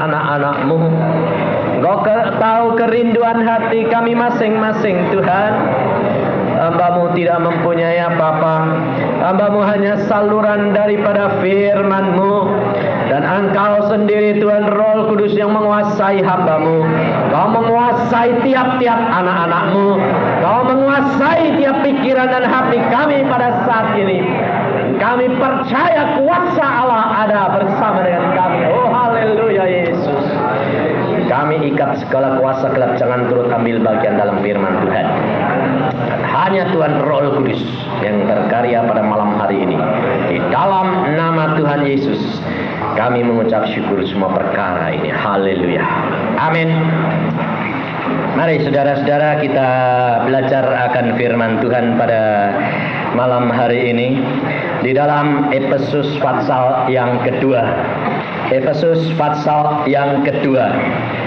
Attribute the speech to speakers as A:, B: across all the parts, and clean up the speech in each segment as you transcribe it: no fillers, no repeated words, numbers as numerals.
A: anak-anak-Mu. Engkau tahu kerinduan hati kami masing-masing, Tuhan. Hamba-Mu tidak mempunyai apa-apa. Hamba-Mu hanya saluran daripada firman-Mu. Dan Engkau sendiri, Tuhan Roh Kudus, yang menguasai hamba-Mu. Kau menguasai tiap-tiap anak-anak-Mu. Kau menguasai tiap pikiran dan hati kami pada saat ini. Kami percaya kuasa Allah ada bersama dengan kami. Oh, haleluya Yesus. Kami ikat segala kuasa gelap, jangan turut ambil bagian dalam firman Tuhan. Dan hanya Tuhan Roh Kudus yang berkarya pada malam hari ini. Di dalam nama Tuhan Yesus, kami mengucap syukur semua perkara ini. Haleluya. Amin. Mari saudara-saudara, kita belajar akan firman Tuhan pada malam hari ini di dalam Efesus pasal yang kedua. Efesus pasal yang kedua.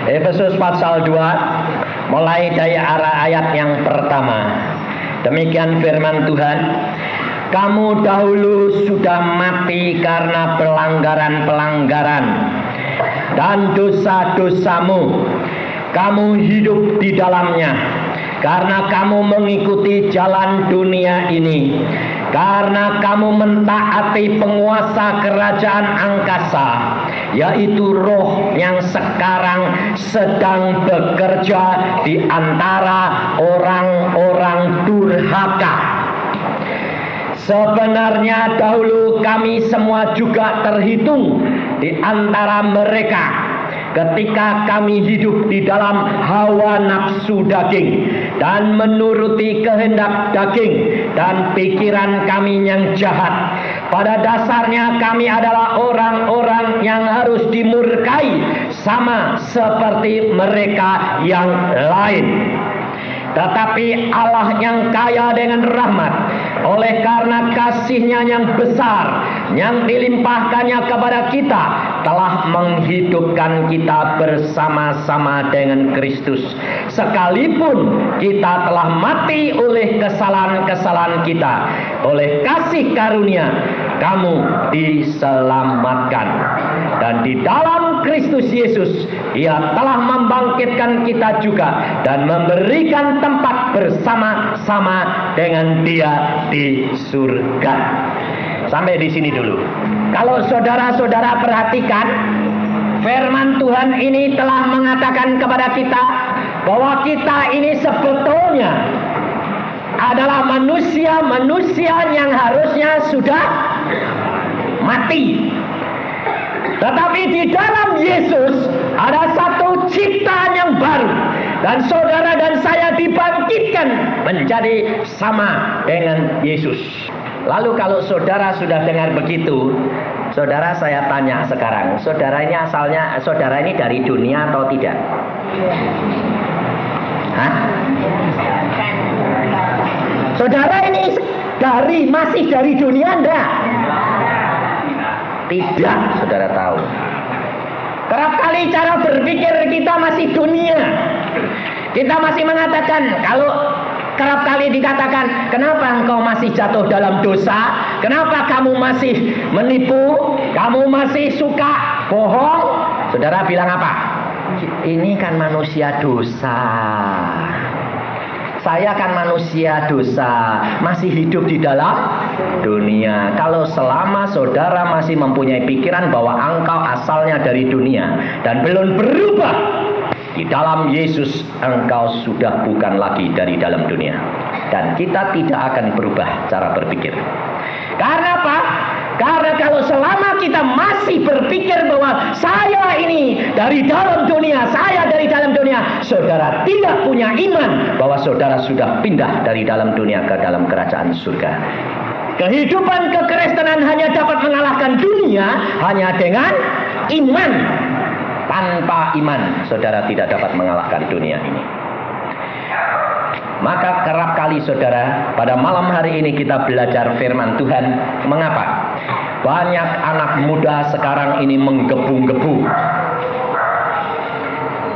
A: Efesus pasal 2 mulai dari ayat yang pertama. Demikian firman Tuhan. Kamu dahulu sudah mati karena pelanggaran-pelanggaran dan dosa-dosamu. Kamu hidup di dalamnya karena kamu mengikuti jalan dunia ini. Karena kamu mentaati penguasa kerajaan angkasa, yaitu roh yang sekarang sedang bekerja di antara orang-orang durhaka. Sebenarnya dahulu kami semua juga terhitung di antara mereka ketika kami hidup di dalam hawa nafsu daging dan menuruti kehendak daging dan pikiran kami yang jahat. Pada dasarnya kami adalah orang-orang yang harus dimurkai sama seperti mereka yang lain. Tetapi Allah yang kaya dengan rahmat, oleh karena kasih-Nya yang besar yang dilimpahkannya kepada kita, telah menghidupkan kita bersama-sama dengan Kristus. Sekalipun kita telah mati oleh kesalahan-kesalahan kita, oleh kasih karunia kamu diselamatkan. Dan di dalam Kristus Yesus, Ia telah membangkitkan kita juga dan memberikan tempat bersama-sama dengan Dia di surga. Sampai di sini dulu. Kalau saudara-saudara perhatikan, firman Tuhan ini telah mengatakan kepada kita bahwa kita ini sebetulnya adalah manusia-manusia yang harusnya sudah mati. Tetapi di dalam Yesus ada satu ciptaan yang baru. Dan saudara dan saya dibangkitkan menjadi sama dengan Yesus. Lalu kalau saudara sudah dengar begitu, saudara, saya tanya sekarang, saudara ini dari dunia atau tidak? Hah? Saudara ini masih dari dunia enggak? Tidak, saudara tahu. Kerap kali cara berpikir kita masih dunia. Kita masih mengatakan, kalau kerap kali dikatakan, kenapa engkau masih jatuh dalam dosa? Kenapa kamu masih menipu? Kamu masih suka bohong? Saudara bilang apa? Ini kan manusia dosa. Saya kan manusia dosa, masih hidup di dalam dunia. Kalau selama saudara masih mempunyai pikiran bahwa engkau asalnya dari dunia dan belum berubah, di dalam Yesus engkau sudah bukan lagi dari dalam dunia. Dan kita tidak akan berubah cara berpikir. Karena apa? Karena kalau selama kita masih berpikir bahwa saya ini dari dalam dunia, saya dari dalam dunia, saudara tidak punya iman bahwa saudara sudah pindah dari dalam dunia ke dalam kerajaan surga. Kehidupan kekristenan hanya dapat mengalahkan dunia hanya dengan iman. Tanpa iman, saudara tidak dapat mengalahkan dunia ini. Maka kerap kali saudara, pada malam hari ini kita belajar firman Tuhan. Mengapa? Banyak anak muda sekarang ini menggebu-gebu.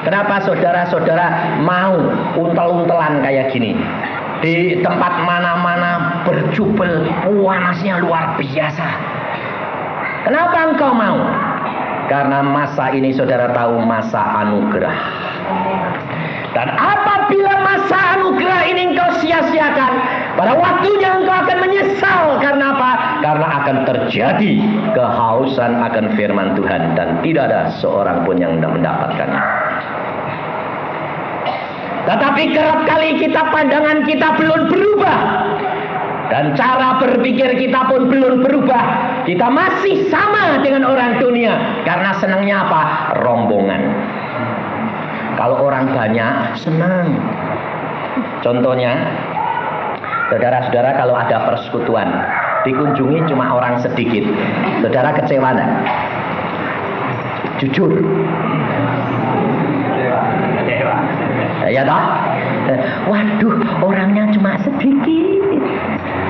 A: Kenapa saudara-saudara mau untel-untelan kayak gini? Di tempat mana-mana berjubel, panasnya luar biasa. Kenapa engkau mau?
B: Karena masa ini saudara tahu masa anugerah. Dan apabila masa anugerah ini engkau sia-siakan, pada waktunya engkau akan menyesal. Karena apa? Karena akan terjadi kehausan akan firman Tuhan, dan tidak ada seorang pun yang mendapatkannya. Tetapi kerap kali pandangan kita belum berubah, dan cara berpikir kita pun belum berubah. Kita masih sama dengan orang dunia. Karena senangnya apa? Rombongan. Kalau orang banyak, senang. Contohnya, saudara-saudara, kalau ada persekutuan, dikunjungi cuma orang sedikit, saudara kecewa enggak? Jujur. Ya toh? Waduh, orangnya cuma sedikit.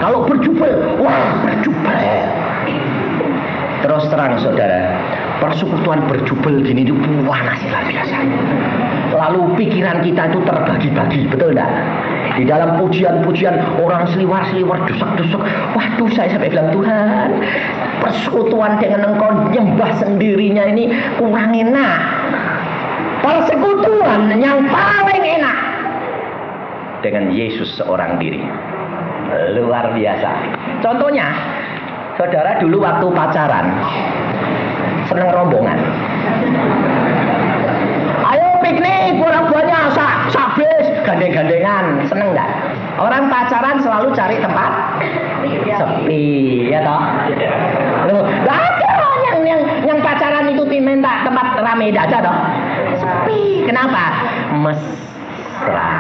B: Kalau berjubel, wah berjubel. Terus terang saudara, persekutuan berjubel gini itu panas luar biasa. Lalu pikiran kita itu terbagi-bagi, betul enggak? Di dalam pujian-pujian orang seliwar-seliwar, dusak-dusuk. Waduh, saya sampai bilang, Tuhan, persekutuan dengan engkau nyembah sendirinya ini kurang enak. Persekutuan yang paling enak dengan Yesus seorang diri. Luar biasa. Contohnya, saudara dulu waktu pacaran seneng rombongan. Ayo piknik, orang banyak, sabes, gandeng-gandengan, seneng enggak? Orang pacaran selalu cari tempat sepi, ya toh? Loh, enggak ada yang pacaran itu minta tempat rame, enggak ada toh? Sepi. Kenapa? Mesra.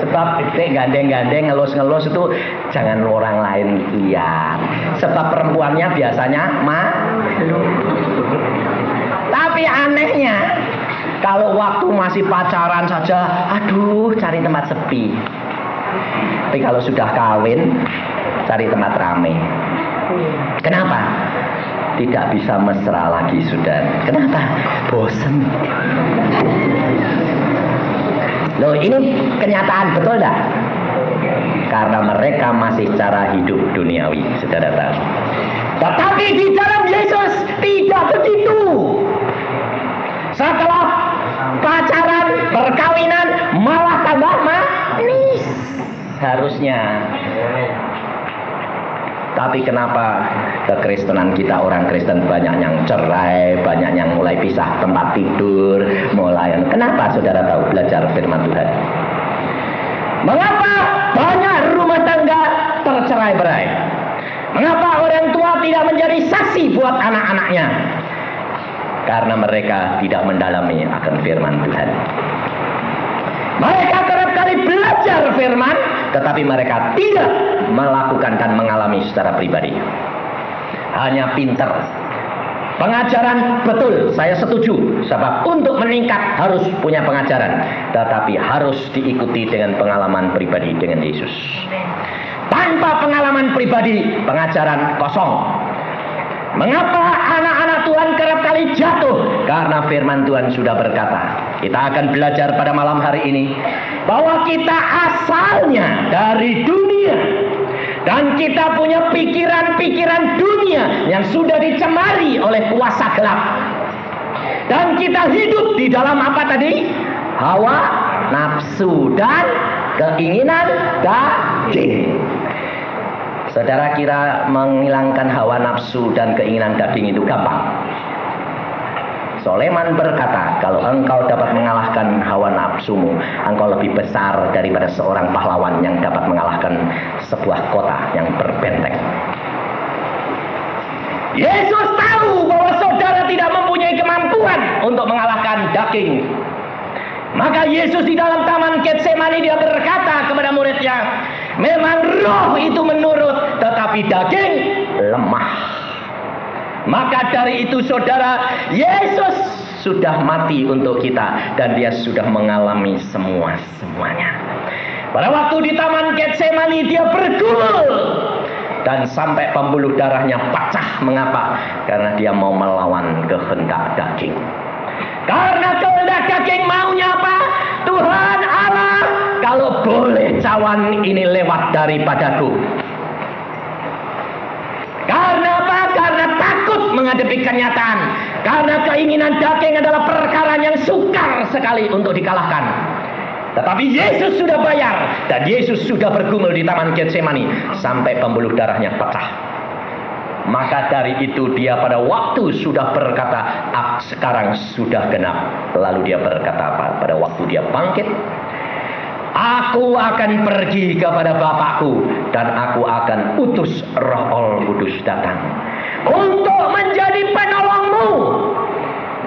B: Sebab gandeng-gandeng, ngelus-ngelus itu jangan orang lain lihat. Sebab perempuannya biasanya malu. Tapi anehnya, kalau waktu masih pacaran saja, aduh, cari tempat sepi. Tapi kalau sudah kawin, cari tempat ramai. Kenapa? Tidak bisa mesra lagi sudah. Kenapa? Bosan. Loh, ini kenyataan, betul enggak? Karena mereka masih cara hidup duniawi, saudara tahu. Tetapi di dalam Yesus tidak begitu. Setelah pacaran, perkawinan, malah tambah manis harusnya. Tapi kenapa kekristenan kita, orang Kristen banyak yang cerai, banyak yang mulai pisah tempat tidur, kenapa saudara tahu? Belajar firman Tuhan. Mengapa banyak rumah tangga tercerai-berai? Mengapa orang tua tidak menjadi saksi buat anak-anaknya? Karena mereka tidak mendalami akan firman Tuhan. Mereka kerap kali belajar firman, tetapi mereka tidak melakukan dan mengalami secara pribadi. Hanya pinter. Pengajaran betul, saya setuju. Sebab untuk meningkat harus punya pengajaran, tetapi harus diikuti dengan pengalaman pribadi dengan Yesus. Tanpa pengalaman pribadi, pengajaran kosong. Mengapa anak-anak Tuhan kerap kali jatuh? Karena firman Tuhan sudah berkata. Kita akan belajar pada malam hari ini bahwa kita asalnya dari dunia, dan kita punya pikiran-pikiran dunia yang sudah dicemari oleh kuasa gelap. Dan kita hidup di dalam apa tadi? Hawa nafsu dan keinginan daging. Saudara kira menghilangkan hawa nafsu dan keinginan daging itu gampang? Soleman berkata, kalau engkau dapat mengalahkan hawa nafsumu, engkau lebih besar daripada seorang pahlawan yang dapat mengalahkan sebuah kota yang berbenteng. Yesus tahu bahwa saudara tidak mempunyai kemampuan untuk mengalahkan daging. Maka Yesus di dalam taman Getsemani dia berkata kepada muridnya, memang roh itu menurut, tetapi daging lemah. Maka dari itu saudara, Yesus sudah mati untuk kita, dan dia sudah mengalami semuanya. Pada waktu di taman Getsemani dia bergumul dan sampai pembuluh darahnya pecah. Mengapa? Karena dia mau melawan kehendak daging. Karena kehendak daging maunya apa? Tuhan Allah, kalau boleh cawan ini lewat daripadaku. Karena apa? Karena takut menghadapi kenyataan. Karena keinginan daging adalah perkara yang sukar sekali untuk dikalahkan. Tetapi Yesus sudah bayar, dan Yesus sudah bergumul di Taman Getsemani sampai pembuluh darahnya pecah. Maka dari itu dia pada waktu sudah berkata, sekarang sudah genap. Lalu dia berkata apa? Pada waktu dia bangkit, aku akan pergi kepada Bapakku, dan aku akan utus Roh Kudus datang untuk menjadi penolongmu,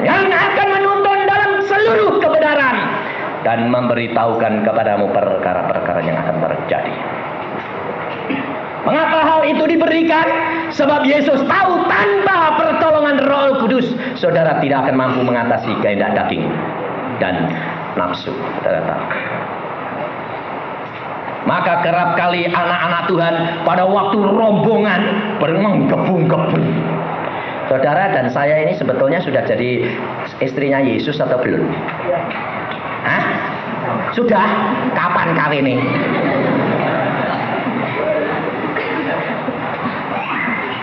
B: yang akan menuntun dalam seluruh kebenaran dan memberitahukan kepadamu perkara-perkara yang akan terjadi. Mengapa hal itu diberikan? Sebab Yesus tahu tanpa pertolongan Roh Kudus, saudara tidak akan mampu mengatasi kehendak daging dan nafsu. Saudara tahu. Maka kerap kali anak-anak Tuhan pada waktu rombongan menggebung-gebung. Saudara dan saya ini sebetulnya sudah jadi istrinya Yesus atau belum? Hah? Sudah? Kapan kawinnya?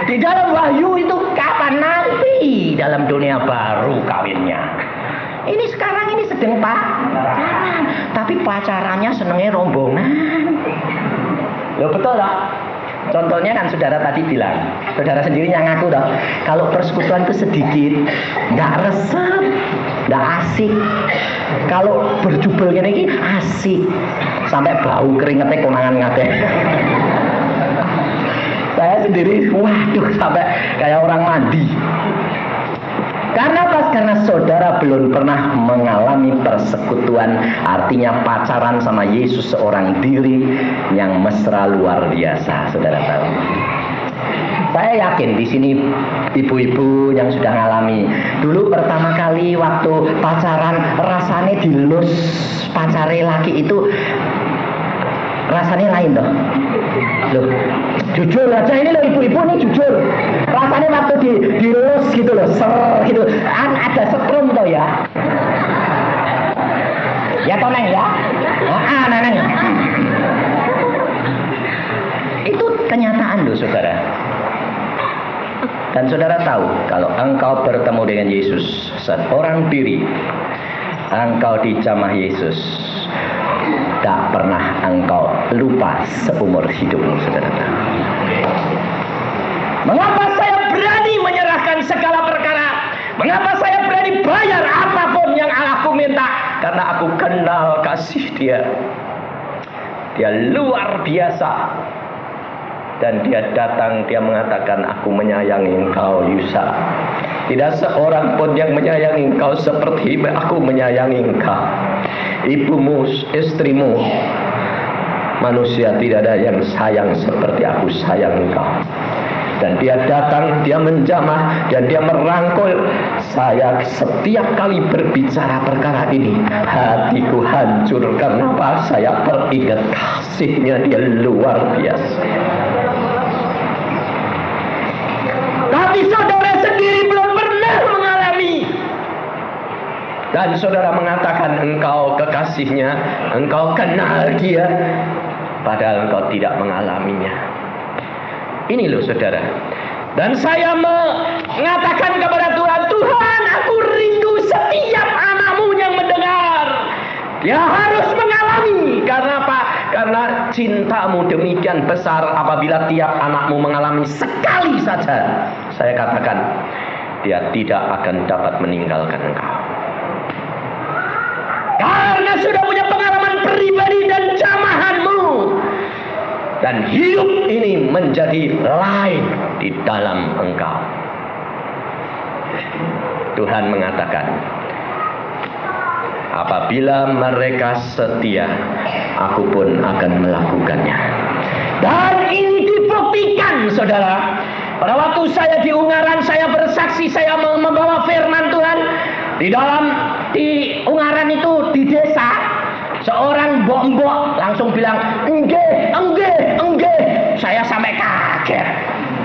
B: Di dalam Wahyu itu kapan? Nanti dalam dunia baru kawinnya. Ini sekarang ini sedang pacaran, tapi pacarannya senengnya rombongan. Loh betul tak? Contohnya kan saudara tadi bilang, saudara sendiri yang ngaku dah, kalau persekutuan itu sedikit, nggak resep, nggak asik. Kalau berjubel gini asik, sampai bau keringetnya konangan ngate. Saya sendiri, waduh, sampai kayak orang mandi. Karena apa? Karena saudara belum pernah mengalami persekutuan, artinya pacaran sama Yesus seorang diri yang mesra luar biasa, saudara tahu. Saya yakin di sini ibu-ibu yang sudah ngalami. Dulu pertama kali waktu pacaran rasanya dilus pacare laki itu rasanya lain loh. Loh, jujur aja ini loh ibu-ibu nih jujur. Rasanya waktu dilus gitu loh, ser gitu. Ada setrum tuh ya. Ya toh Neng ya. Neng. Itu kenyataan loh saudara. Dan saudara tahu kalau engkau bertemu dengan Yesus seorang diri, engkau dijamah Yesus, tak pernah engkau lupa seumur hidupmu, saudara tahu. Mengapa saya berani menyerahkan segala perkara? Mengapa saya berani bayar apapun yang aku minta? Karena aku kenal kasih Dia. Dia luar biasa. Dan Dia datang, Dia mengatakan, aku menyayangi engkau Yusa. Tidak seorang pun yang menyayangi engkau seperti aku menyayangi engkau. Ibumu, istrimu, manusia tidak ada yang sayang seperti aku sayang engkau. Dan Dia datang, Dia menjamah, dan Dia merangkul saya. Setiap kali berbicara perkara ini, hatiku hancur. Karena apa? Saya teringat kasih-Nya, Dia luar biasa. Tapi saudara sendiri belum pernah mengalami. Dan saudara mengatakan engkau kekasih-Nya, engkau kenal Dia, padahal engkau tidak mengalaminya. Ini loh saudara. Dan saya mengatakan kepada Tuhan, Tuhan, aku rindu setiap anakmu yang mendengar. Dia harus mengalami. Karena apa? Karena cintamu demikian besar. Apabila tiap anakmu mengalami sekali saja, saya katakan, dia tidak akan dapat meninggalkan engkau. Karena sudah punya pengalaman pribadi dan jamahanmu. Dan hidup ini menjadi lain di dalam engkau. Tuhan mengatakan, apabila mereka setia, aku pun akan melakukannya. Dan ini dibuktikan, saudara. Pada waktu saya di Ungaran, saya bersaksi, saya membawa firman Tuhan. Di Ungaran itu, di desa, seorang mbok-mbok langsung bilang, enggih. Saya sampai kaget.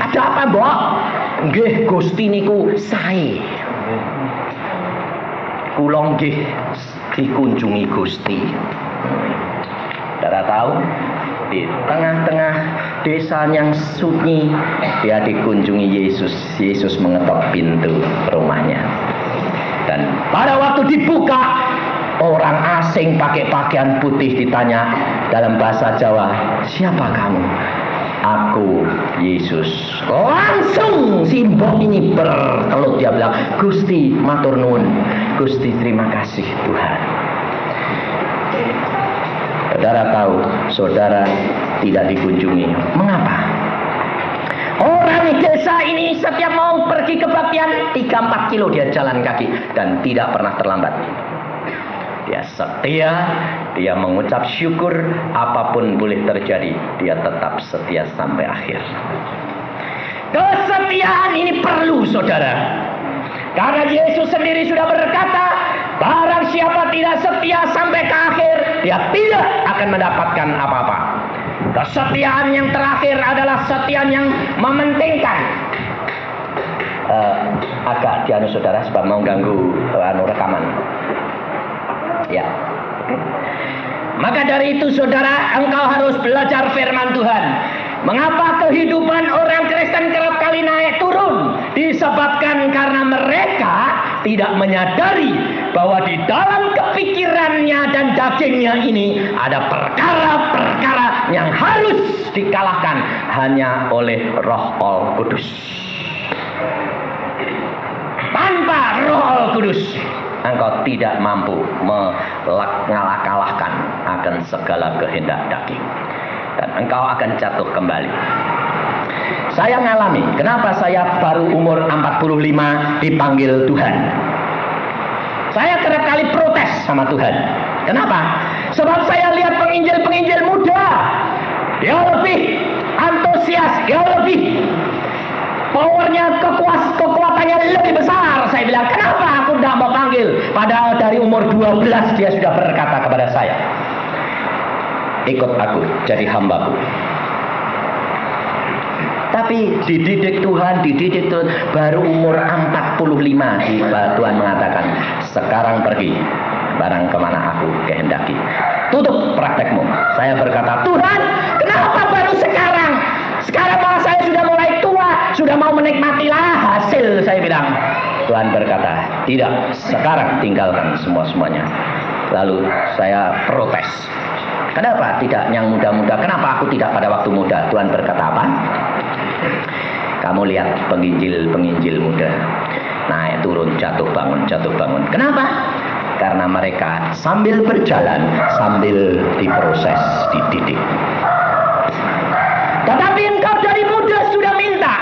B: Ada apa, Mbok? Nggih, Gusti niku sae. Kula nggih dikunjungi Gusti. Saudara tahu, Di tengah-tengah desa yang sunyi, dia dikunjungi Yesus. Yesus mengetok pintu rumahnya. Dan pada waktu dibuka, orang asing pakai pakaian putih ditanya dalam bahasa Jawa, "Siapa kamu?" "Aku Yesus." Langsung si mbok ini berkelut, dia bilang, "Gusti matur nuwun, Gusti terima kasih Tuhan." Saudara tahu, saudara tidak dikunjungi. Mengapa? Orang desa ini setiap mau pergi kebaktian 3-4 kilo dia jalan kaki dan tidak pernah terlambat. Dia setia, dia mengucap syukur, apapun boleh terjadi, dia tetap setia sampai akhir. Kesetiaan ini perlu, saudara. Karena Yesus sendiri sudah berkata, barang siapa tidak setia sampai ke akhir, dia tidak akan mendapatkan apa-apa. Kesetiaan yang terakhir adalah kesetiaan yang mementingkan. Agak dianu saudara, sebab mau ganggu rekaman. Ya. Maka dari itu saudara, engkau harus belajar firman Tuhan. Mengapa kehidupan orang Kristen kerap kali naik turun? Disebabkan karena mereka tidak menyadari bahwa di dalam kepikirannya dan dagingnya ini ada perkara-perkara yang harus dikalahkan hanya oleh Roh Al-Kudus. Tanpa Roh Al-Kudus, engkau tidak mampu mengalahkan akan segala kehendak daging. Dan engkau akan jatuh kembali. Saya ngalami, kenapa saya baru umur 45 dipanggil Tuhan. Saya kerap kali protes sama Tuhan. Kenapa? Sebab saya lihat penginjil-penginjil muda, dia lebih antusias, dia lebih powernya, kekuatannya lebih besar. Saya bilang, kenapa aku tidak mau panggil? Padahal dari umur 12 dia sudah berkata kepada saya, ikut aku jadi hambaku. Tapi dididik Tuhan, baru umur 45 Tuhan mengatakan, sekarang pergi barang kemana aku kehendaki. Tutup praktekmu. Saya berkata, Tuhan, kenapa baru sekarang? Sekarang malah saya sudah mulai tua, sudah mau menikmatilah hasil. Saya bilang, Tuhan berkata, tidak, sekarang tinggalkan semuanya. Lalu saya protes. Kenapa tidak yang muda-muda? Kenapa aku tidak pada waktu muda? Tuhan berkata apa? Kamu lihat penginjil muda, naik turun, jatuh bangun. Kenapa? Karena mereka sambil berjalan, sambil diproses, dididik. Tetapi engkau dari muda sudah minta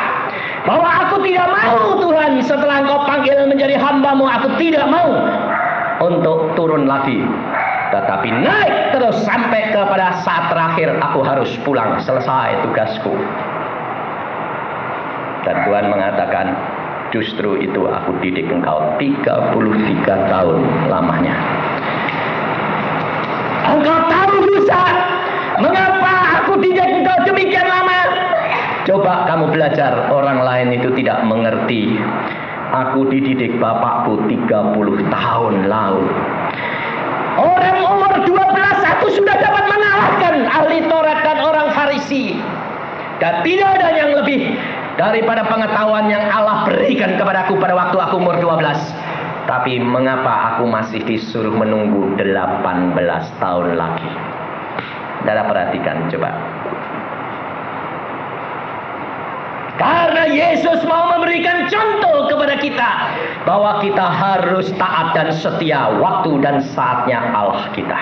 B: bahwa aku tidak mau Tuhan, setelah engkau panggil menjadi hambamu, aku tidak mau untuk turun lagi. Tetapi naik terus sampai kepada saat terakhir aku harus pulang, selesai tugasku. Dan Tuhan mengatakan, justru itu aku didik engkau 33 tahun lamanya. Engkau tahu Musa, mengapa aku didik engkau demikian lama? Coba kamu belajar, orang lain itu tidak mengerti. Aku dididik bapakku 30 tahun lalu. Orang umur 12 aku sudah dapat mengalahkan ahli Taurat dan orang Farisi. Dan tidak ada yang lebih daripada pengetahuan yang Allah berikan kepadaku pada waktu aku umur 12. Tapi mengapa aku masih disuruh menunggu 18 tahun lagi? Saudara perhatikan coba. Karena Yesus mau memberikan contoh kepada kita bahwa kita harus taat dan setia waktu dan saatnya Allah kita.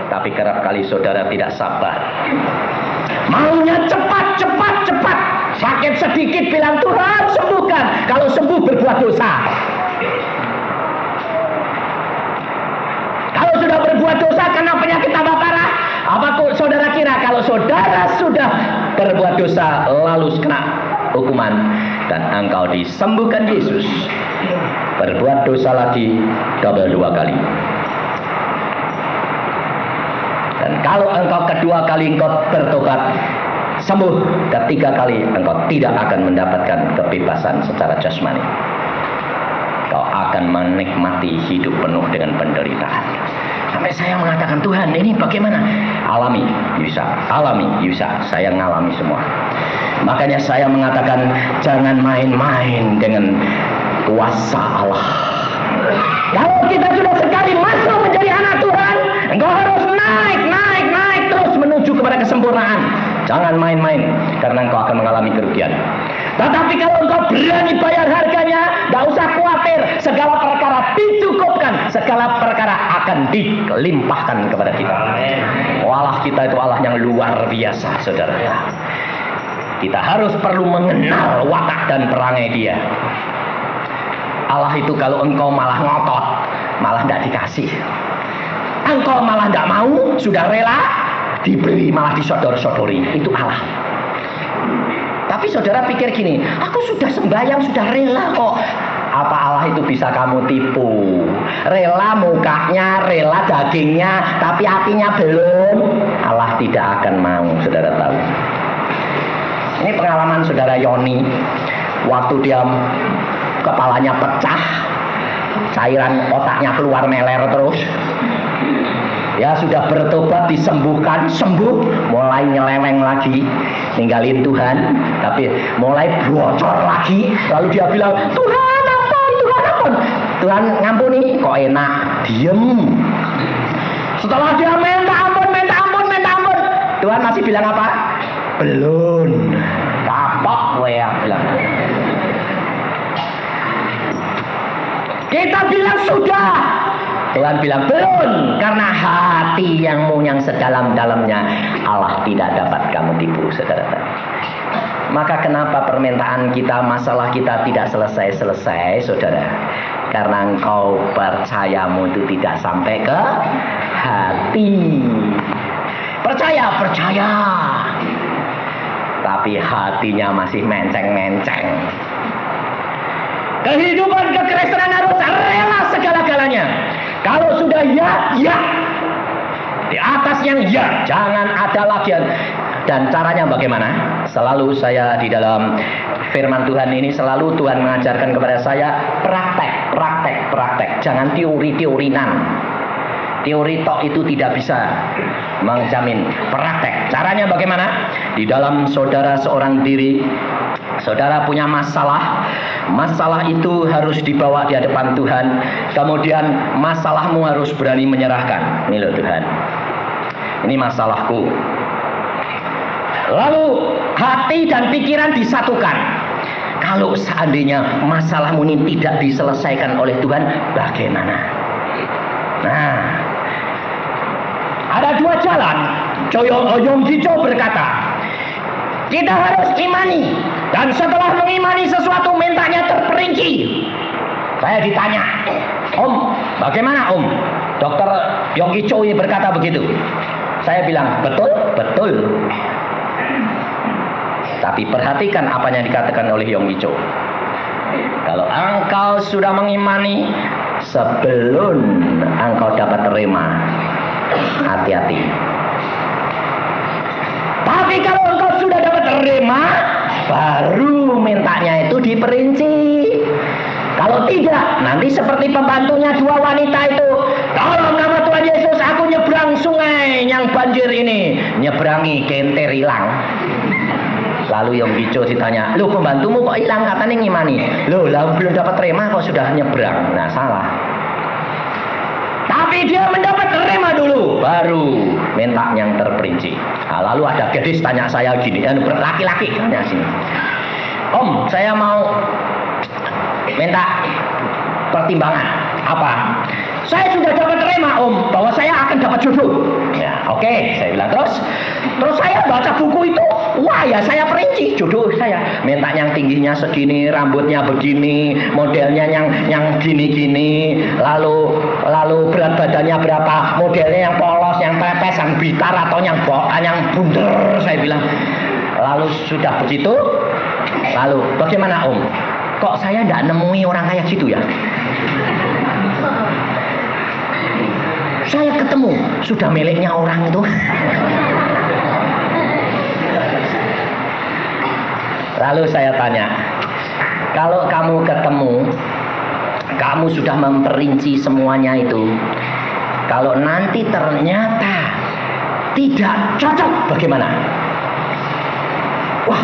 B: Tapi kerap kali saudara tidak sabar. Maunya cepat. Sakit sedikit bilang Tuhan sembuhkan. Kalau sembuh berbuat dosa. Kalau sudah berbuat dosa karena penyakit tambah parah, apa saudara kira kalau saudara sudah berbuat dosa lalu kena hukuman dan engkau disembuhkan Yesus, berbuat dosa lagi double 2 kali. Dan kalau engkau kedua kali engkau bertobat, sembuh, ketiga kali engkau tidak akan mendapatkan kebebasan secara jasmani. Kau akan menikmati hidup penuh dengan penderitaan. Sampai saya mengatakan, Tuhan ini bagaimana? Alami, bisa. Saya ngalami semua. Makanya saya mengatakan, jangan main-main dengan kuasa Allah. Kalau kita sudah sekali masuk menjadi anak Tuhan, engkau harus naik terus menuju kepada kesempurnaan. Jangan main-main, karena engkau akan mengalami kerugian. Tetapi kalau engkau berani bayar harganya, tidak usah khawatir, segala perkara dicukupkan, segala perkara akan dilimpahkan kepada kita. Allah kita itu Allah yang luar biasa, saudara. Kita harus perlu mengenal watak dan perangai Dia. Allah itu kalau engkau malah ngotot, malah tidak dikasih. Engkau malah tidak mau, sudah rela, diberi malah disodor-sodori. Itu Allah. Tapi saudara pikir gini, aku sudah sembahyang, sudah rela kok. Apa Allah itu bisa kamu tipu? Rela mukanya, rela dagingnya, tapi hatinya belum. Allah tidak akan mau, saudara tahu. Ini pengalaman saudara Yoni. Waktu dia kepalanya pecah, cairan otaknya keluar meler terus. Ya sudah bertobat, disembuhkan, sembuh, mulai nyeleweng lagi, ninggalin Tuhan, tapi mulai bocor lagi. Lalu dia bilang, Tuhan ampun. Tuhan ngampuni, kok enak, diem. Setelah dia minta ampun, Tuhan masih bilang apa? Belum, kapok gue ya bilang. Kita bilang sudah, Tuhan bilang belum, karena hati yang sedalam-dalamnya Allah tidak dapat kamu tipu, saudara. Maka kenapa permintaan kita, masalah kita tidak selesai-selesai, saudara? Karena engkau percayamu itu tidak sampai ke hati. Percaya, tapi hatinya masih menceng-menceng. Kehidupan kekristenan harus rela segala-galanya. Kalau sudah ya, di atasnya ya, jangan ada lagi. Dan caranya bagaimana? Selalu saya di dalam firman Tuhan ini, selalu Tuhan mengajarkan kepada saya praktek. Jangan teori-teorinan. Teori tok itu tidak bisa menjamin. Praktek. Caranya bagaimana? Di dalam saudara seorang diri, saudara punya masalah. Masalah itu harus dibawa di hadapan Tuhan. Kemudian masalahmu harus berani menyerahkan. Ini loh Tuhan, ini masalahku. Lalu hati dan pikiran disatukan. Kalau seandainya masalahmu ini tidak diselesaikan oleh Tuhan, bagaimana? Nah, ada dua jalan. Yonggi Cho berkata, kita harus imani, dan setelah mengimani sesuatu mintanya terperinci. Saya ditanya, Om, bagaimana Om? Dokter Yonggi Cho ini berkata begitu. Saya bilang, betul. Tapi perhatikan apa yang dikatakan oleh Yonggi Cho. Kalau engkau sudah mengimani, sebelum engkau dapat terima, hati-hati. Tapi kalau engkau sudah dapat terima, baru mintanya itu diperinci. Kalau tidak, nanti seperti pembantunya dua wanita itu, tolong nama Tuhan Yesus, aku nyebrang sungai yang banjir ini. Nyebrangi, kenter hilang. Lalu Yonggi Cho ditanya, loh pembantumu kok hilang? Katanya ngimani. Loh belum dapat terima kok sudah nyebrang. Nah salah. Tapi dia mendapat terima dulu, baru minta yang terperinci. Nah, lalu ada gadis tanya saya gini, laki-laki tanya sini, Om, saya mau minta pertimbangan. Apa? Saya sudah dapat terima Om, bahwa saya akan dapat jodoh. Ya, oke, saya bilang terus saya baca buku itu, wah ya saya perinci jodoh saya. Minta yang tingginya segini, rambutnya begini, modelnya yang gini-gini, lalu berat badannya berapa, modelnya yang polos, yang pepes, yang bitar atau yang bunder, saya bilang. Lalu sudah begitu, lalu bagaimana Om? Kok saya tidak nemui orang kayak gitu ya? Saya ketemu, sudah miliknya orang itu. Lalu saya tanya, kalau kamu ketemu, kamu sudah memperinci semuanya itu, Kalau nanti ternyata tidak cocok, bagaimana? Wah,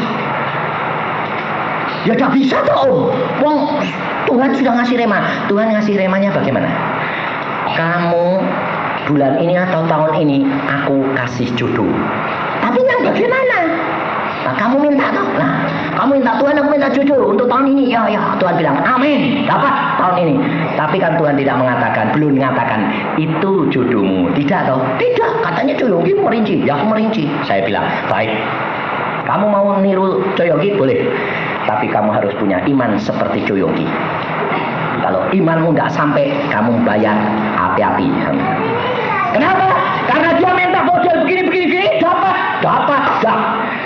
B: ya tidak bisa toh Om. Wong Tuhan sudah ngasih rema. Tuhan ngasih remanya bagaimana? Kamu bulan ini atau tahun ini aku kasih jodoh. Tapi yang bagaimana? Nah, kamu minta toh. Nah, kamu minta Tuhan, aku minta jodoh untuk tahun ini. Ya, Tuhan bilang amin, dapat tahun ini. Tapi kan Tuhan tidak mengatakan, belum mengatakan itu jodohmu. Tidak toh? Tidak, katanya Coyogi merinci. Ya, aku merinci. Saya bilang, baik. Kamu mau niru Coyogi boleh. Tapi kamu harus punya iman seperti Coyogi. Kalau imanmu nggak sampai, kamu bayar hati-hati. Kenapa? Karena dia minta model begini, dapat.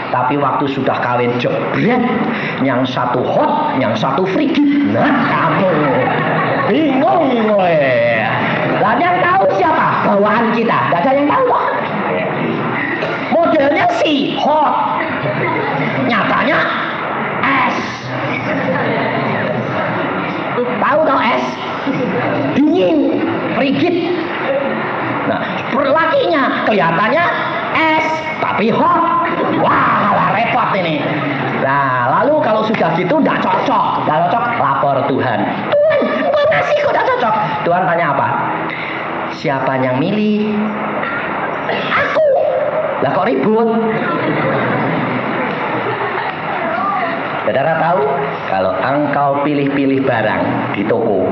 B: Tapi waktu sudah kawin jebret, yang satu hot, yang satu frigid. Nah, kamu bingung gue. Lah yang tahu siapa? Bawaan kita. Gak ada yang tahu kok. Modelnya sih hot, nyatanya es. Tahu tau es? Dingin, frigid. Nah, lakinya kelihatannya es, tapi hot. Wah, malah repot ini. Nah, lalu kalau sudah gitu nggak cocok, lapor Tuhan. Tuhan, gua ngasih kok nggak cocok. Tuhan tanya apa? Siapa yang milih? Aku. Lah kok ribut? Saudara tahu, kalau engkau pilih-pilih barang di toko,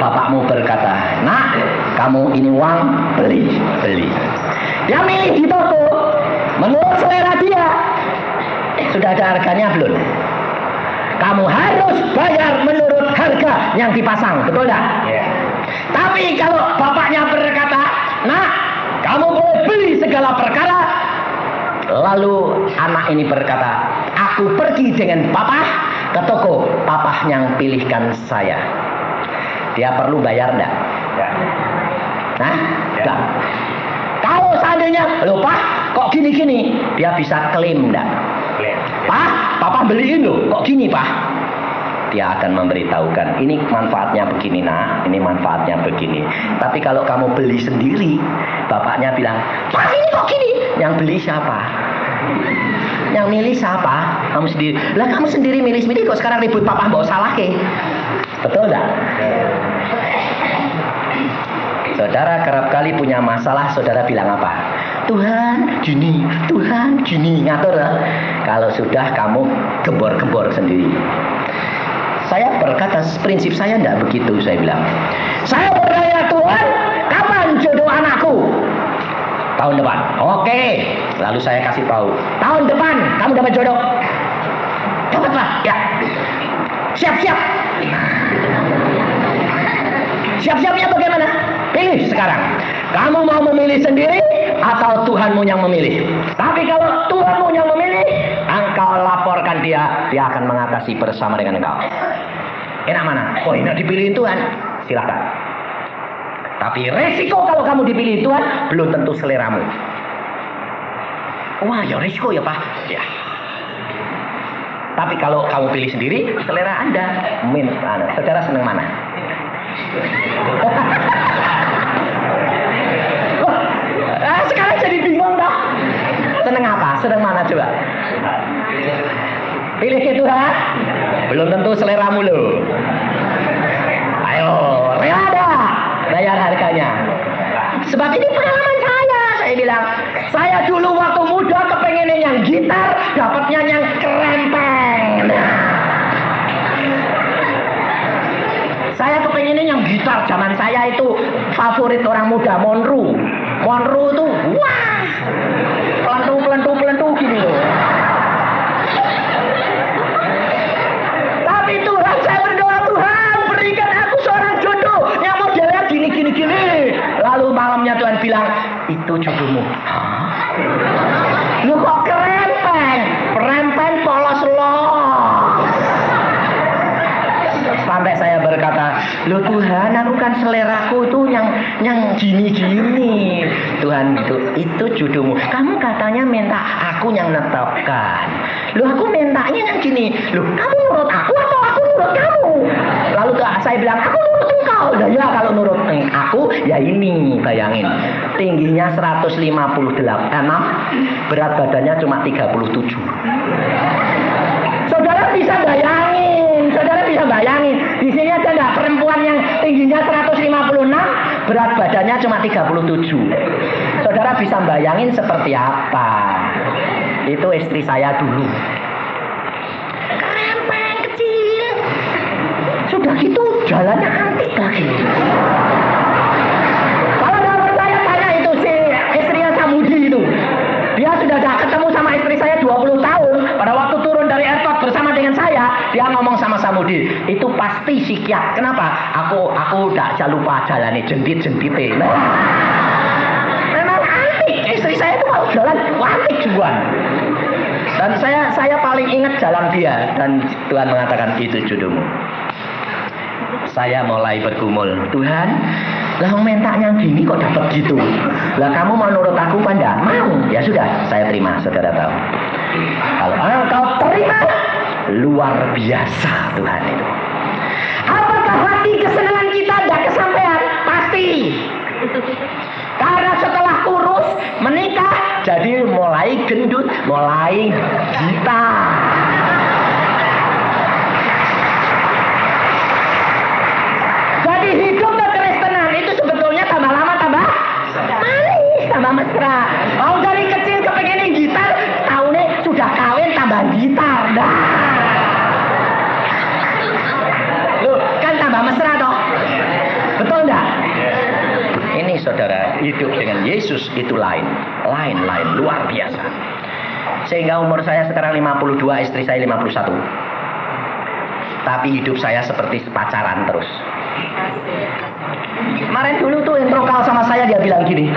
B: bapakmu berkata, nak, kamu ini uang, beli. Dia milih di toko, menurut selera dia. Sudah ada harganya belum? Kamu harus bayar menurut harga yang dipasang, betul tidak? Yeah. Tapi kalau bapaknya berkata, nak, kamu boleh beli segala perkara. Lalu anak ini berkata, aku pergi dengan papa ke toko, papa yang pilihkan saya. Dia perlu bayar enggak? Ya. Nah, enggak. Kalau seandainya, loh Pak, kok gini-gini? Dia bisa klaim enggak? Pak, papa beliin loh, kok gini Pak? Dia akan memberitahukan, ini manfaatnya begini nak, ini manfaatnya begini. Tapi kalau kamu beli sendiri, bapaknya bilang, Pak ini kok gini? Yang beli siapa? Yang milih siapa? Kamu sendiri. Lah kamu sendiri milih sendiri kok sekarang ribut papa bawa salah ke? Betul enggak? Saudara kerap kali punya masalah, saudara bilang apa? Tuhan gini, ngatur lah. Kalau sudah kamu gembor-gembor sendiri. Saya berkata, prinsip saya enggak begitu, saya bilang. Saya bertanya, Tuhan, kapan jodoh anakku? Tahun depan. Oke. Lalu saya kasih tahu. Tahun depan kamu dapat jodoh. Dapatlah. Ya. Siap-siap. Siap-siapnya bagaimana? Pilih sekarang. Kamu mau memilih sendiri atau Tuhanmu yang memilih? Tapi kalau Tuhanmu yang memilih, engkau laporkan dia akan mengatasi bersama dengan engkau. Enak mana? Oh, enak dipilih Tuhan. Silakan. Tapi resiko kalau kamu dipilih Tuhan belum tentu seleramu. Wah, ya resiko ya Pak. Ya. Tapi kalau kamu pilih sendiri, selera Anda. Saudara senang mana? Sekarang jadi bingung dah. Senang apa? Senang mana coba? Pilih ke Tuhan. Belum tentu seleramu loh. Ayo, rela dah bayar harganya. Sebab ini pengalaman saya bilang, saya dulu waktu muda kepengennya yang gitar, dapatnya yang kerempeng. Saya kepengennya yang gitar, zaman saya itu favorit orang muda, Monroe itu, wah, pelentu gini loh. Tapi Tuhan, saya berdoa, Tuhan berikan aku seorang jodoh yang modelnya gini. Lalu malamnya Tuhan bilang, itu jodohmu. Lu kok kerempeng polos loh. Sampai saya berkata, loh Tuhan, aku kan seleraku itu yang gini. Tuhan itu jodohmu. Kamu katanya minta aku yang netapkan. Loh aku mintanya yang gini. Loh kamu nurut aku atau aku nurut kamu? Lalu saya bilang, aku nurut engkau. Lah ya kalau nurut aku ya ini. tingginya 156, berat badannya cuma 37. Saudara bisa bayangin, di sini ada nggak perempuan yang tingginya 156, berat badannya cuma 37. Saudara bisa bayangin seperti apa? Itu istri saya dulu. Kerempeng kecil. Sudah gitu jalannya antik lagi. Kalau nggak percaya tanya itu si istrinya Samudi itu. Dia sudah ketemu sama istri saya 20 tahun. Pada waktu turun dari airport bersama dengan saya, dia ngomong sama Samudi, itu pasti psikiat. Kenapa? Aku udah lupa jalan jentit-jentite. Memang antik. Istri saya itu kalau jalan antik juga. Dan saya paling ingat jalan dia. Dan Tuhan mengatakan itu jodohmu. Saya mulai bergumul, Tuhan, lah mentanya gini kok dapat gitu. Lah kamu mau nurut aku apa enggak? Mau. Ya sudah, saya terima, saudara tahu. Kalau engkau terima, luar biasa Tuhan itu. Apakah hati kesenangan kita enggak kesampaian? Pasti. Karena setelah kurus, menikah, jadi mulai gendut, mulai gitar. Jadi hidup kekristenan itu sebetulnya tambah lama tambah manis, tambah mesra. Mau dari kecil kepengen gitar, tahunnya sudah kawin tambah gitar. Dah. Loh, kan tambah mesra toh? Betul enggak? Ini saudara, hidup dengan Yesus itu lain, luar biasa. Sehingga umur saya sekarang 52, istri saya 51. Tapi hidup saya seperti pacaran terus. Kemarin dulu tuh introkal sama saya, dia bilang gini,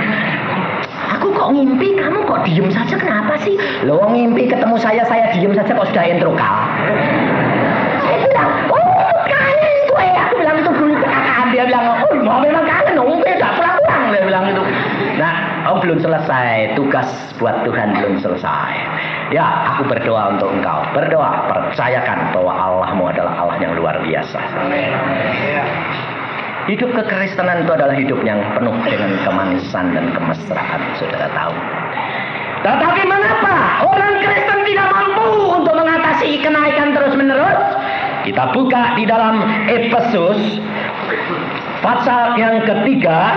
B: aku kok ngimpi, kamu kok diem saja, kenapa sih? Lo ngimpi ketemu saya diem saja kok sudah introkal. Saya bilang, oh kangen gue. Aku bilang itu dulu kekakahan. Dia bilang, oh memang kangen dong, gue gak pulang-pulang. Dia bilang itu. Nah, belum selesai, tugas buat Tuhan belum selesai. Ya, aku berdoa untuk engkau. Berdoa, percayakan bahwa Allahmu adalah Allah yang luar biasa. Hidup kekristenan itu adalah hidup yang penuh dengan kemanisan dan kemesraan, saudara tahu. Tetapi mengapa orang Kristen tidak mampu untuk mengatasi kenaikan terus-menerus? Kita buka di dalam Efesus pasal yang ketiga,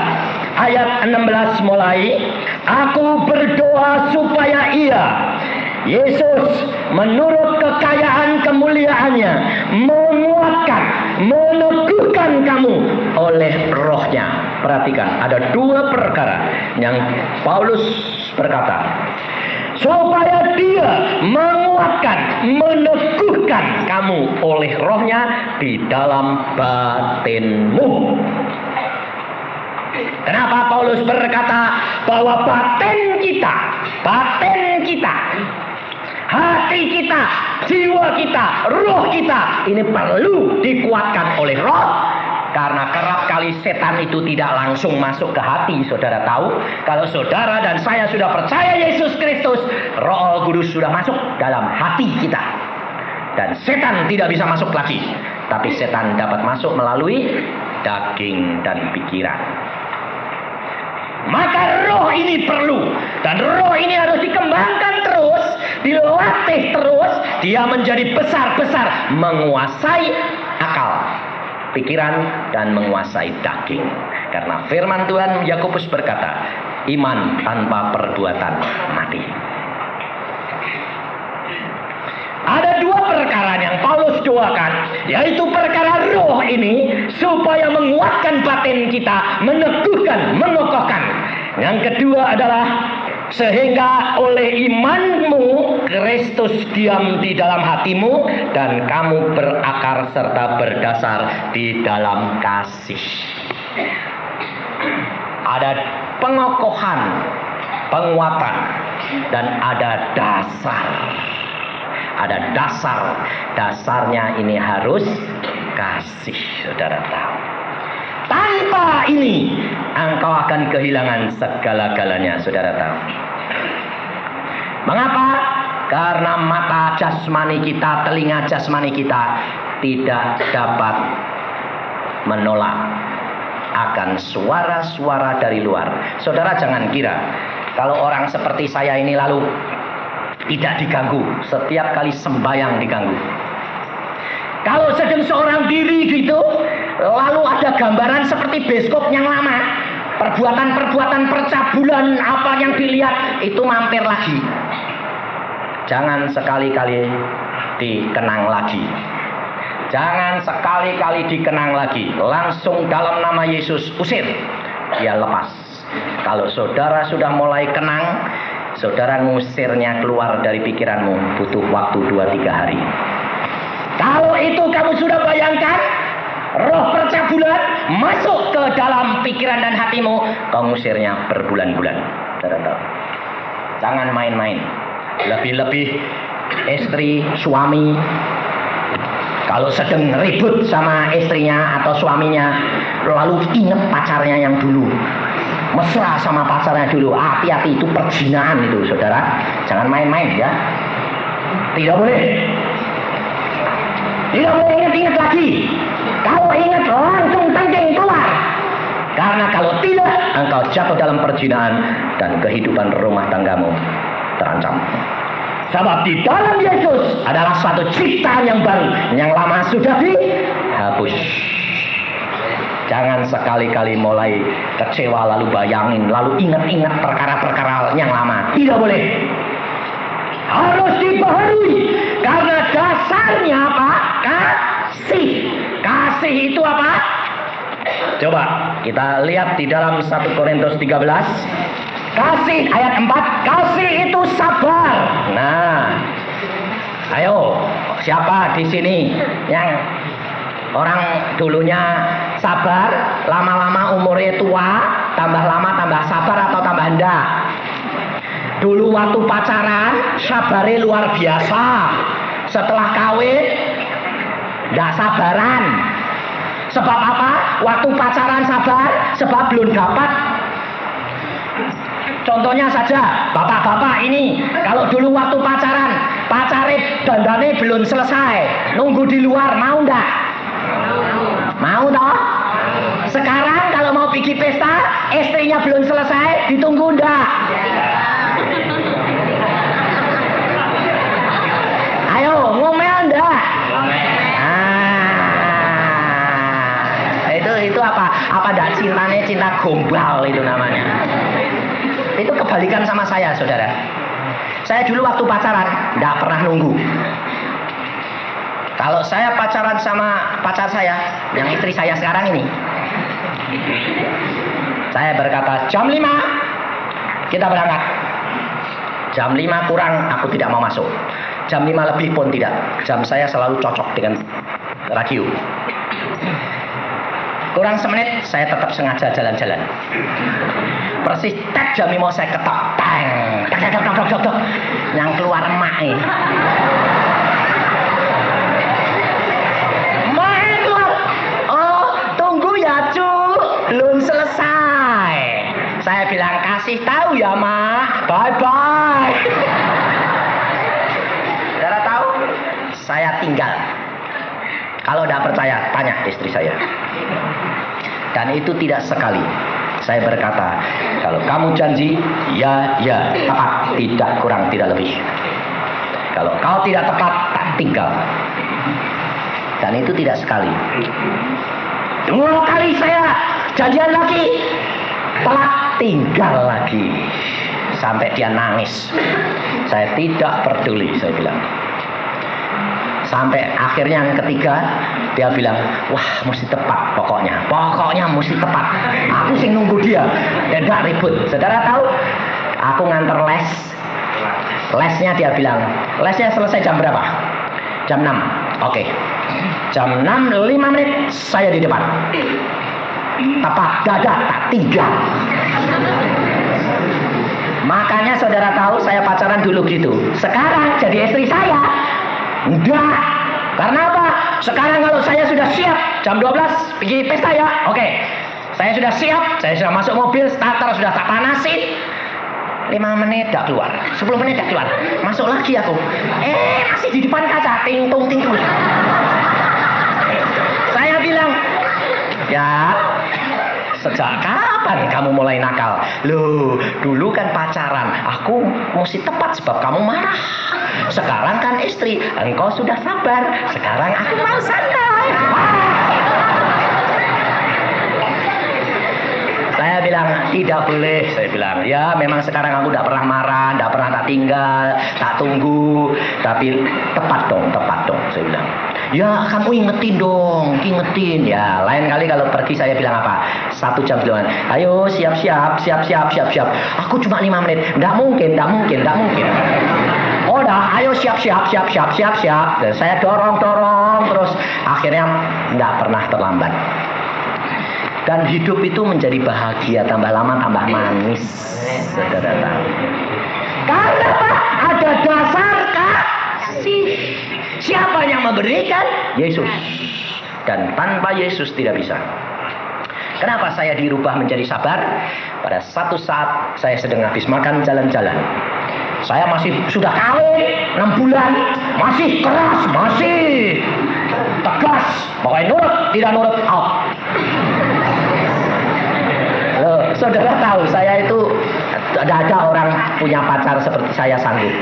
B: ayat 16 mulai. Aku berdoa supaya Yesus menurut kekayaan kemuliaannya menguatkan, meneguhkan kamu oleh rohnya. Perhatikan, ada dua perkara yang Paulus berkata. Supaya dia menguatkan, meneguhkan kamu oleh rohnya di dalam batinmu. Kenapa Paulus berkata bahwa batin kita, hati kita, jiwa kita, roh kita ini perlu dikuatkan oleh roh. Karena kerap kali setan itu tidak langsung masuk ke hati. Saudara tahu, kalau saudara dan saya sudah percaya Yesus Kristus, Roh Kudus sudah masuk dalam hati kita. Dan setan tidak bisa masuk lagi. Tapi setan dapat masuk melalui daging dan pikiran. Maka roh ini perlu. Dan roh ini harus dikembangkan terus, dilatih terus. Dia menjadi besar-besar, menguasai akal, pikiran, dan menguasai daging. Karena firman Tuhan Yakobus berkata, iman tanpa perbuatan mati. Ada dua perkara yang Paulus doakan, yaitu perkara roh ini supaya menguatkan batin kita, meneguhkan, mengokohkan. Yang kedua adalah sehingga oleh imanmu Kristus diam di dalam hatimu dan kamu berakar serta berdasar di dalam kasih. Ada pengokohan, penguatan, dan ada dasar. Ada dasarnya ini harus kasih, saudara tahu. Tanpa ini engkau akan kehilangan segala-galanya, saudara tahu. Mengapa? Karena mata jasmani kita, telinga jasmani kita tidak dapat menolak akan suara-suara dari luar. Saudara jangan kira kalau orang seperti saya ini lalu tidak diganggu, setiap kali sembahyang diganggu. Kalau sedang seorang diri gitu, lalu ada gambaran seperti bioskop yang lama, perbuatan-perbuatan percabulan apa yang dilihat itu mampir lagi. Jangan sekali-kali dikenang lagi. Jangan sekali-kali dikenang lagi. Langsung dalam nama Yesus usir. Dia lepas. Kalau saudara sudah mulai kenang, saudara ngusirnya keluar dari pikiranmu butuh waktu 2-3 hari. Kalau itu kamu sudah bayangkan, roh percabulan masuk ke dalam pikiran dan hatimu, kau ngusirnya berbulan-bulan. Jangan main-main. Lebih-lebih istri, suami, kalau sedang ribut sama istrinya atau suaminya, lalu ingat pacarnya yang dulu, mesra sama pacarnya dulu, hati-hati, itu perzinahan itu saudara. Jangan main-main ya. Tidak boleh. Tidak boleh ingat-ingat lagi. Kalau ingat langsung tangking keluar. Karena kalau tidak, engkau jatuh dalam perzinahan dan kehidupan rumah tanggamu terancam. Sebab di dalam Yesus adalah suatu ciptaan yang baru, yang lama sudah dihapus. Jangan sekali-kali mulai kecewa lalu bayangin, lalu ingat-ingat perkara-perkara yang lama. Tidak boleh. Harus dibaharui. Karena dasarnya apa? Kasih. Kasih itu apa? Coba kita lihat di dalam 1 Korintus 13. Kasih ayat 4. Kasih itu sabar. Nah, ayo, siapa di sini yang orang dulunya sabar, lama-lama umurnya tua, tambah lama tambah sabar atau tambah enggak? Dulu waktu pacaran sabarnya luar biasa. Setelah kawin enggak sabaran. Sebab apa? Waktu pacaran sabar, sebab belum dapat. Contohnya saja, bapak-bapak ini kalau dulu waktu pacaran, pacarnya dandane belum selesai, nunggu di luar, mau enggak? Mau toh? Sekarang kalau mau pergi pesta, istrinya belum selesai, ditunggu enggak? Ayo, ngomel enggak? Itu apa? Apa enggak cintanya cinta gombal itu namanya? Itu kebalikan sama saya, saudara. Saya dulu waktu pacaran enggak pernah nunggu. Kalau saya pacaran sama pacar saya, yang istri saya sekarang ini, saya berkata jam 5 kita berangkat. Jam 5 kurang aku tidak mau masuk. Jam 5 lebih pun tidak. Jam saya selalu cocok dengan radio. Kurang semenit saya tetap sengaja jalan-jalan. Persis tek jam 5 saya ketok. Teng. Tek. Yang keluar emak ini. Belum selesai. Saya bilang kasih tahu ya Ma, bye bye. Saudara tahu, saya tinggal. Kalau tidak percaya, tanya istri saya. Dan itu tidak sekali. Saya berkata, kalau kamu janji, ya, tepat, tidak kurang, tidak lebih. Kalau kau tidak tepat, tak tinggal. Dan itu tidak sekali. 2 kali saya janjian lagi, telat, tinggal lagi. Sampai dia nangis. Saya tidak peduli, saya bilang. Sampai akhirnya yang ketiga, dia bilang, wah mesti tepat pokoknya. Pokoknya mesti tepat. Aku sing nunggu dia. Tidak ribut. Saudara tahu, aku nganter les. Lesnya dia bilang, lesnya selesai jam berapa? Jam 6. Oke. Jam 6, 5 menit saya di depan. Tepat, dadak, tak tinggal. Makanya saudara tahu saya pacaran dulu gitu. Sekarang jadi istri saya enggak. Karena apa? Sekarang kalau saya sudah siap jam 12 pergi pesta ya. Oke. Saya sudah siap, saya sudah masuk mobil, starter sudah tak panasin. 5 menit tak keluar, 10 menit tak keluar. Masuk lagi aku. Masih di depan kaca, ting-tung. Saya bilang, ya, Sejak kapan kamu mulai nakal? Loh, dulu kan pacaran, aku mesti tepat sebab kamu marah. Sekarang kan istri, engkau sudah sabar. Sekarang aku mau santai. Saya bilang, tidak boleh. Saya bilang, ya memang sekarang aku tidak pernah marah, tidak pernah tak tinggal, tak tunggu. Tapi tepat dong. Saya bilang, ya kamu ingetin dong, ingetin. Ya lain kali kalau pergi saya bilang apa? 1 jam sebelumnya, ayo siap. Aku cuma 5 menit. Tidak mungkin. Oh dah, ayo siap. Dan saya dorong terus. Akhirnya tidak pernah terlambat. Dan hidup itu menjadi bahagia, tambah lama tambah manis. Saudara tahu. Karena ada dasar kasih. Siapa yang memberikan? Yesus. Dan tanpa Yesus tidak bisa. Kenapa saya dirubah menjadi sabar? Pada satu saat saya sedang habis makan jalan-jalan. Saya sudah kawin 6 bulan, masih keras, masih tegas. Pokoknya nurut, tidak nurut, out. Loh, saudara tahu saya itu tidak ada orang punya pacar seperti saya sanggup.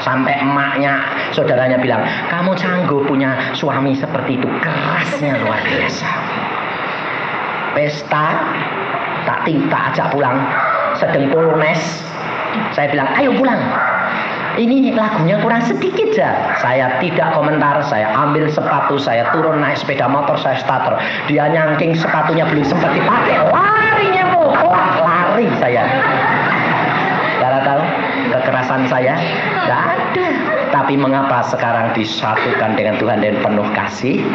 B: Sampai emaknya, saudaranya bilang, kamu sanggup punya suami seperti itu. Kerasnya luar biasa. Pesta, tak ajak pulang. Sedengkul mes. Saya bilang, ayo pulang. Ini lagunya kurang sedikit ya. Saya tidak komentar. Saya ambil sepatu, saya turun naik sepeda motor, saya starter. Dia nyangking sepatunya belum sempat dipakai. Larinya bu, lari saya. Saudara tahu kekerasan saya? Tidak ada. Tapi mengapa sekarang disatukan dengan Tuhan dan penuh kasih?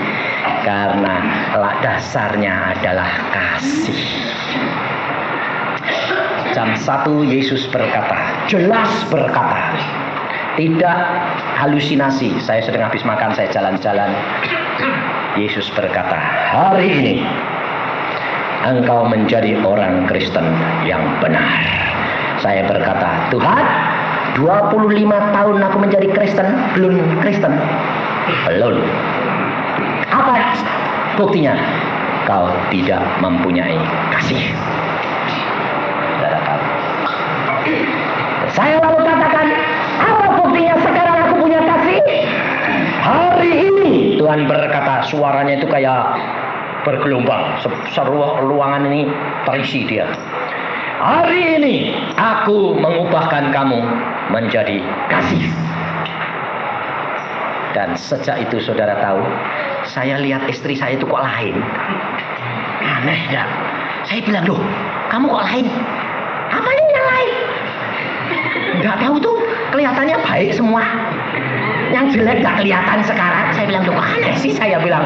B: Karena dasarnya adalah kasih. Jam 1 Yesus berkata, jelas berkata, tidak halusinasi. Saya sedang habis makan, saya jalan-jalan. Yesus berkata, hari ini engkau menjadi orang Kristen yang benar. Saya berkata, Tuhan, 25 tahun aku menjadi Kristen, belum Kristen. Belum. Apa buktinya? Kau tidak mempunyai kasih. Saya lalu katakan, apa buktinya sekarang aku punya kasih? Hari ini Tuhan berkata, suaranya itu kayak bergelombang. Seluruh ruangan ini terisi dia. Hari ini aku mengubahkan kamu menjadi kasih. Dan sejak itu saudara tahu, saya lihat istri saya itu kok lain. Aneh ya. Saya bilang, loh kamu kok lain? Apanya yang lain? Nggak tahu tuh, kelihatannya baik semua. Yang jelek nggak kelihatan sekarang. Saya bilang, loh aneh sih. Saya bilang,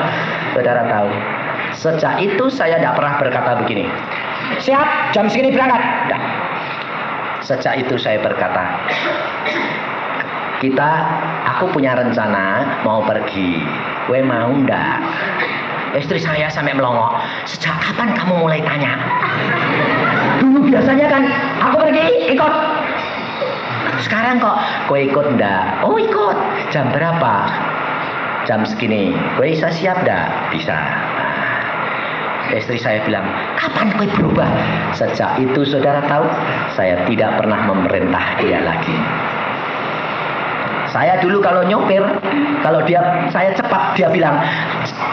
B: saudara tahu, sejak itu saya tidak pernah berkata begini, siap jam segini berangkat. Nggak. Sejak itu saya berkata, aku punya rencana mau pergi. Gue mau ndak? Istri saya sampai melongok, sejak kapan kamu mulai tanya? Dulu biasanya kan aku pergi ikut. Sekarang kok gue ikut ndak? Oh ikut. Jam berapa? Jam segini. Gue bisa siap ndak? Bisa. Istri saya bilang, kapan gue berubah? Sejak itu saudara tahu, saya tidak pernah memerintah dia lagi. Saya dulu kalau nyopir, kalau saya cepat, dia bilang,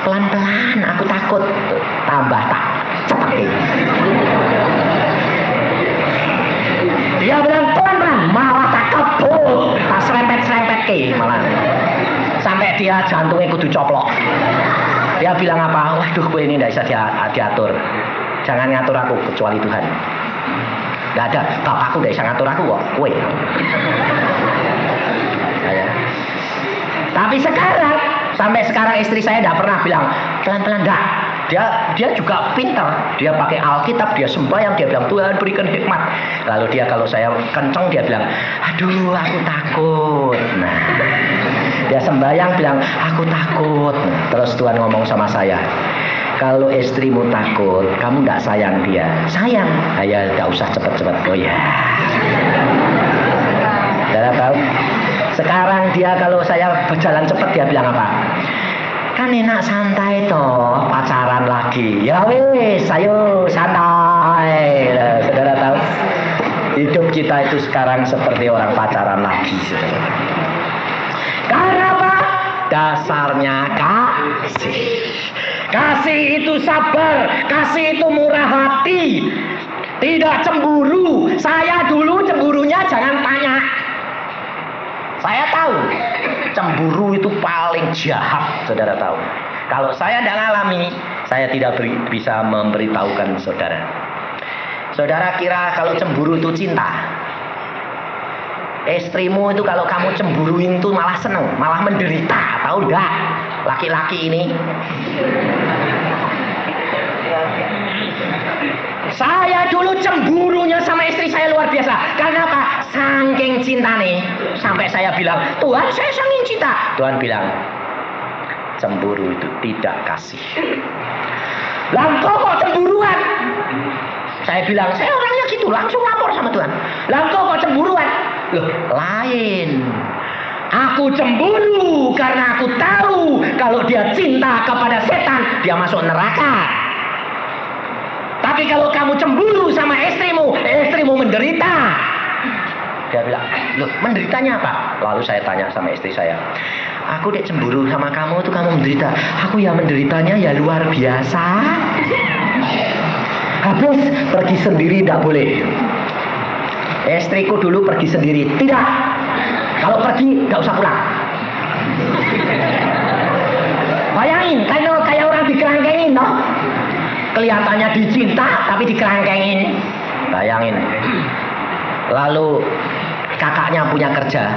B: pelan-pelan, aku takut. Tambah tak cepat. Dia bilang pelan-pelan, malah tak kebut, tak serempet-serempet ke malah. Sampai dia jantungnya kudu coplok. Dia bilang apa? Waduh, gue ini tidak bisa diatur. Jangan ngatur aku kecuali Tuhan. Tidak ada, bapakku tidak bisa ngatur aku kok. Gue. Tapi sekarang, sampai sekarang istri saya tidak pernah bilang pelan-pelan enggak. Dia juga pintar. Dia pakai Alkitab, dia sembahyang, dia bilang Tuhan berikan hikmat. Lalu dia kalau saya kenceng dia bilang, aduh aku takut. Nah, dia sembahyang bilang aku takut. Terus Tuhan ngomong sama saya, kalau istrimu takut, kamu tidak sayang dia. Sayang, ya tidak usah cepat-cepat. Oh ya. Saudara tahu? Sekarang dia kalau saya berjalan cepat dia bilang apa? Kan enak santai toh, pacaran lagi. Ya wis, ayo santai. Nah, saudara tahu, hidup kita itu sekarang seperti orang pacaran lagi, saudara. Karena apa? Dasarnya kasih. Kasih itu sabar, kasih itu murah hati, tidak cemburu. Saya dulu cemburunya jangan tanya. Saya tahu cemburu itu paling jahat, saudara tahu. Kalau saya tidak alami, saya tidak bisa memberitahukan saudara. Saudara kira kalau cemburu itu cinta? Istrimu itu kalau kamu cemburuin itu malah seneng, malah menderita, tahu enggak? Laki-laki ini. Saya dulu cemburunya sama istri saya luar biasa. Karena apa? Saking cinta nih. Sampai saya bilang, Tuhan saya saking cinta. Tuhan bilang, cemburu itu tidak kasih. Lah kok cemburuan? Saya bilang, saya orangnya gitu, langsung lapor sama Tuhan. Lah kok cemburuan? Loh, lain. Aku cemburu karena aku tahu kalau dia cinta kepada setan, dia masuk neraka. Tapi kalau kamu cemburu sama istrimu menderita. Dia bilang, loh menderitanya apa? Lalu saya tanya sama istri saya, aku dek cemburu sama kamu itu kamu menderita. Aku ya menderitanya ya luar biasa. Habis pergi sendiri tidak boleh. Istriku dulu pergi sendiri, tidak. Kalau pergi nggak usah pulang. Bayangin, kayak orang dikerangkengin, no? Kelihatannya dicinta tapi dikerangkengin. Bayangin. Lalu kakaknya punya kerja,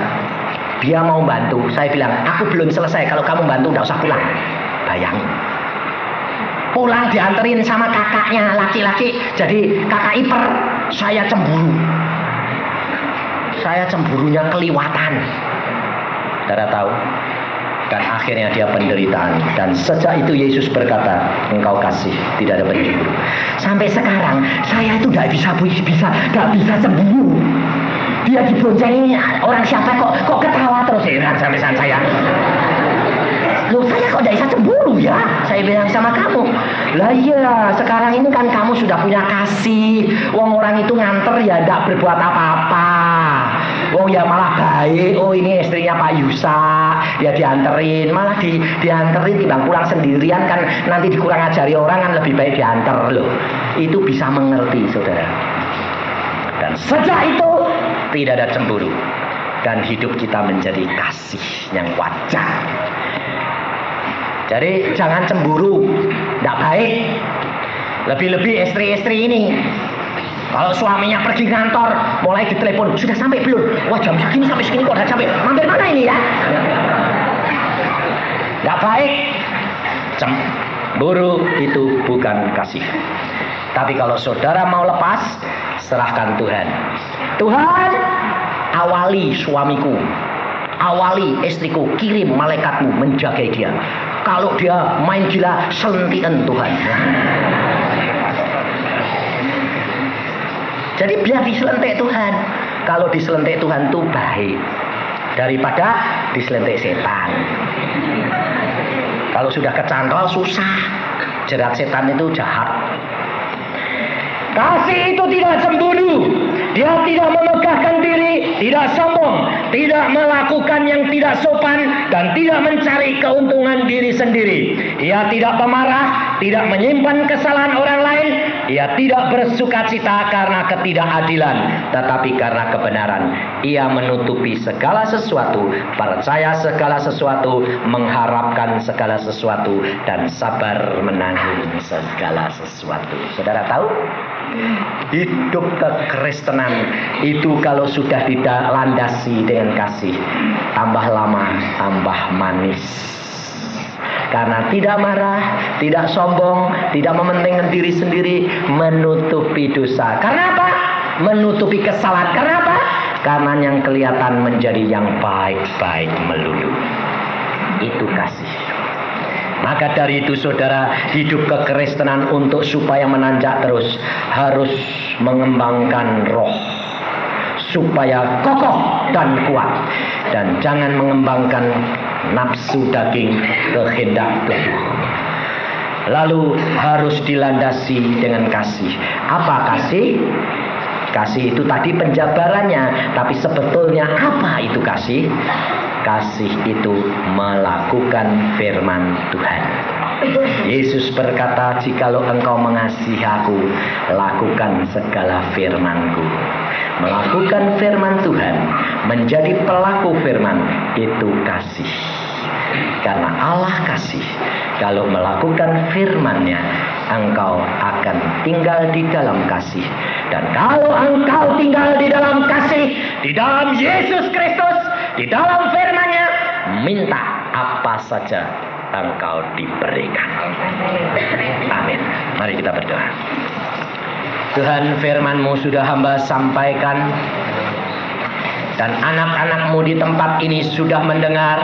B: dia mau bantu. Saya bilang, aku belum selesai. Kalau kamu bantu nggak usah pulang. Bayangin. Pulang dianterin sama kakaknya laki-laki. Jadi kakak ipar. Saya cemburu. Saya cemburunya keliwatan. Saudara tahu? Dan akhirnya dia penderitaan. Dan sejak itu Yesus berkata, engkau kasih, tidak ada pencemburu. Sampai sekarang saya itu tidak bisa cemburu. Dia diboncengi orang siapa kok ketawa terus ya sampai saya. Loh saya kok tidak bisa cemburu ya? Saya bilang sama kamu. Lah iya, sekarang ini kan kamu sudah punya kasih. Wong orang itu nganter ya tidak berbuat apa-apa. Wong ya malah baik. Oh ini istrinya Pak Yusa, ya dianterin, malah dianterin timbang pulang sendirian kan nanti dikurang ajari orang kan lebih baik dianter loh. Itu bisa mengerti saudara. Dan sejak itu tidak ada cemburu dan hidup kita menjadi kasih yang wajar. Jadi jangan cemburu, tidak baik. Lebih-lebih istri-istri ini. Kalau suaminya pergi kantor, mulai ditelepon, sudah sampai belum? Wah jam segini sampai segini kok udah sampai. Mampir mana ini ya? Tidak baik. Cemburu itu bukan kasih. Tapi kalau saudara mau lepas, serahkan Tuhan. Tuhan, awali suamiku, awali istriku, kirim malaikatmu menjaga dia. Kalau dia main gila, selentikan Tuhan. Jadi biar diselentik Tuhan. Kalau diselentik Tuhan itu baik daripada diselentik setan. Kalau sudah kecantol susah. Jerat setan itu jahat. Kasih itu tidak cemburu. Dia tidak memegahkan diri, tidak sombong, tidak melakukan yang tidak sopan, dan tidak mencari keuntungan diri sendiri. Ia tidak pemarah, tidak menyimpan kesalahan orang lain. Ia tidak bersukacita karena ketidakadilan, tetapi karena kebenaran. Ia menutupi segala sesuatu, percaya segala sesuatu, mengharapkan segala sesuatu, dan sabar menanggung segala sesuatu. Saudara tahu? Hidup kekristenan itu kalau sudah tidak landasi dengan kasih, tambah lama tambah manis. Karena tidak marah, tidak sombong, tidak mementingkan diri sendiri, menutupi dosa. Karena apa? Menutupi kesalahan. Karena apa? Karena yang kelihatan menjadi yang baik-baik melulu. Itu kasih. Maka dari itu saudara, hidup kekristenan untuk supaya menanjak terus harus mengembangkan roh supaya kokoh dan kuat, dan jangan mengembangkan nafsu daging, kehendak tubuh. Lalu harus dilandasi dengan kasih. Apa kasih? Kasih itu tadi penjabarannya, tapi sebetulnya apa itu kasih? Kasih itu melakukan firman Tuhan. Yesus berkata, jikalau engkau mengasihi aku, lakukan segala firman-Ku. Melakukan firman Tuhan, menjadi pelaku firman, itu kasih. Karena Allah kasih. Kalau melakukan firman-Nya, engkau akan tinggal di dalam kasih. Dan kalau engkau tinggal di dalam kasih, di dalam Yesus Kristus, di dalam firman-Nya, minta apa saja engkau diberikan. Amin. Mari kita berdoa. Tuhan, firman-Mu sudah hamba sampaikan, dan anak-anak-Mu di tempat ini sudah mendengar.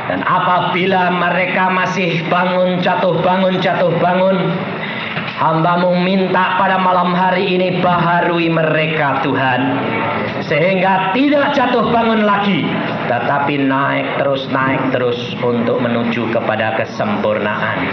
B: Dan apabila mereka masih bangun jatuh bangun, hamba-Mu minta pada malam hari ini baharui mereka Tuhan, sehingga tidak jatuh bangun lagi, tetapi naik terus untuk menuju kepada kesempurnaan.